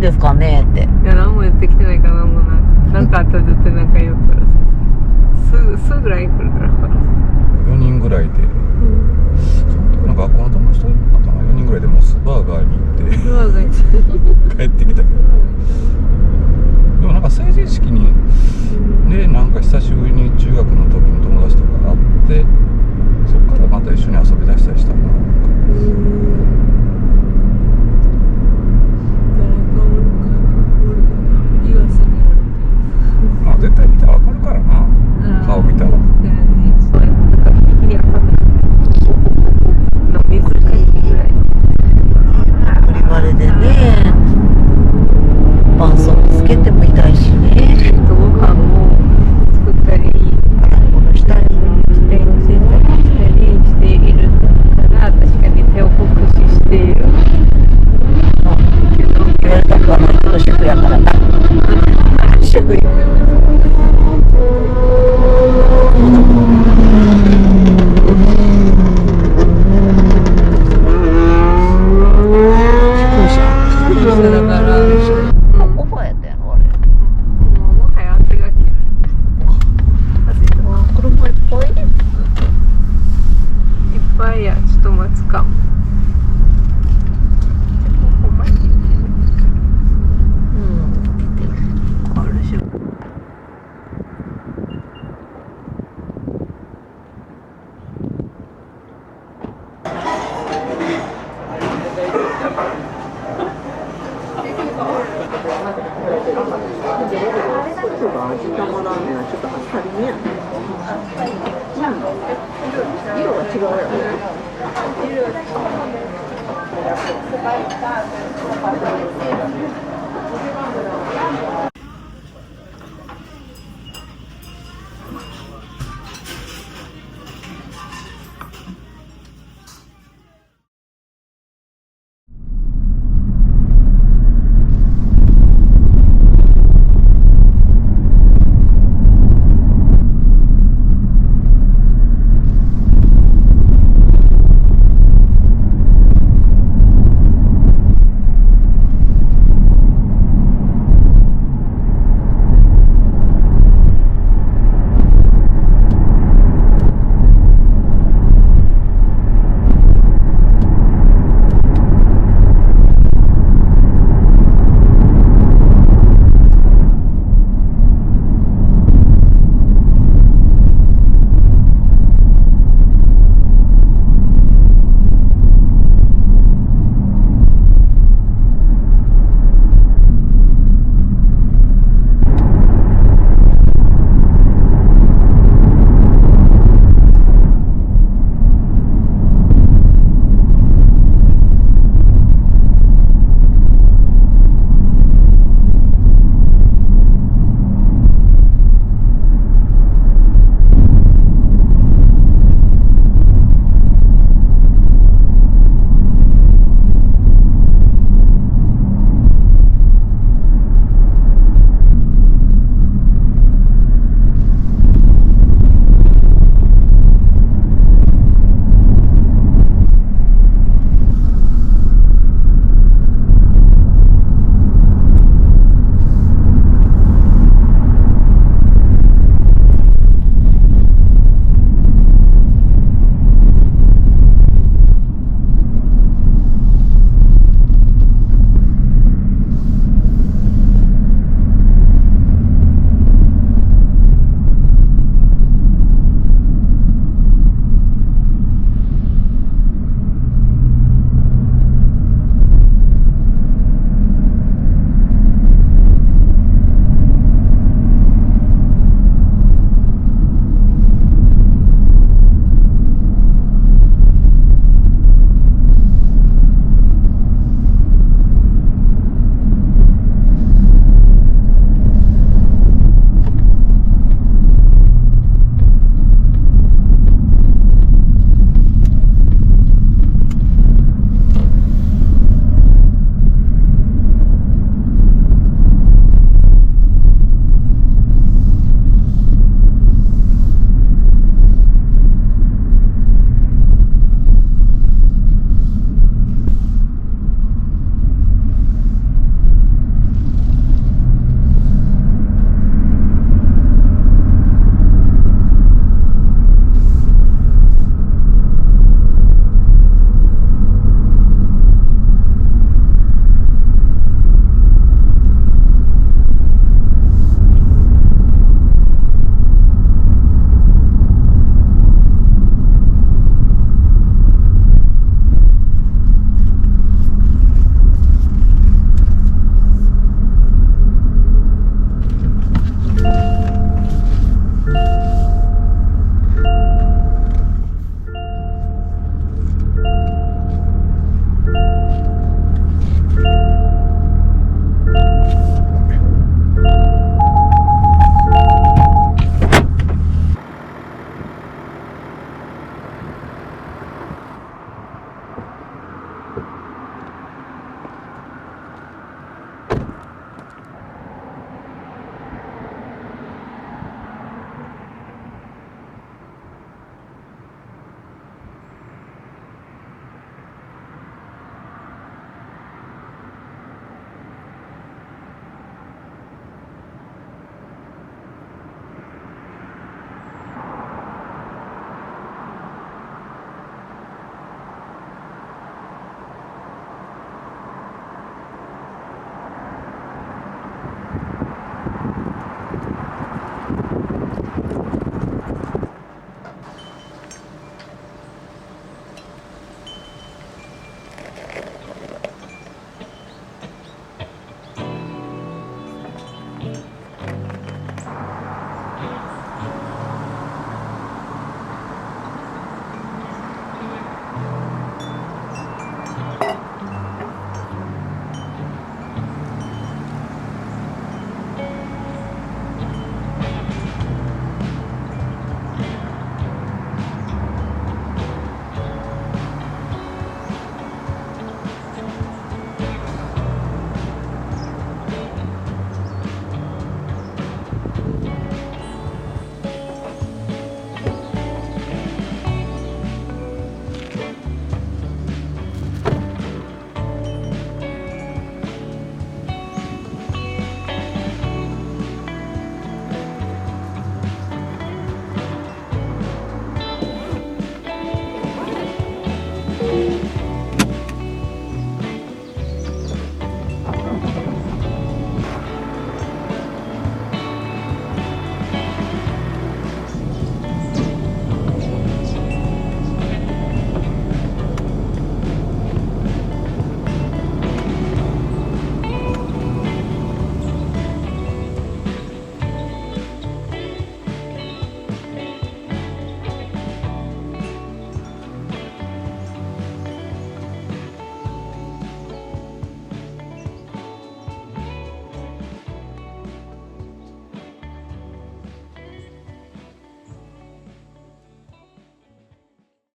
ですかねって。いや、何も言ってきてないから、なんかあったら絶対なんか言うからさ。すぐ LINE 来るからさ。4人ぐらいで、その時の学校の友達と行ったかな、4人ぐらいでモスバーガーに行ってドアが一帰ってきたけど、でもなんか成人式にでなんか久しぶりに中学の時の友達とか会って、そっからまた一緒に遊び出したりしたな。まあ絶対見たらわかるからな、顔見たら。バリバリでね、伴奏つけても痛いしね。ご飯も作ったりしたりしているから、確かに手を酷使しているけど、言われたくはないけど主婦やからな。主婦よ。だからオファーやったやろあれ。もはや汗がきる。車いっぱい。いっぱいや、ちょっと待つかも。ほんまにあるし。味玉ラーメンはちょっとあっさりめやね。色が違うやろ。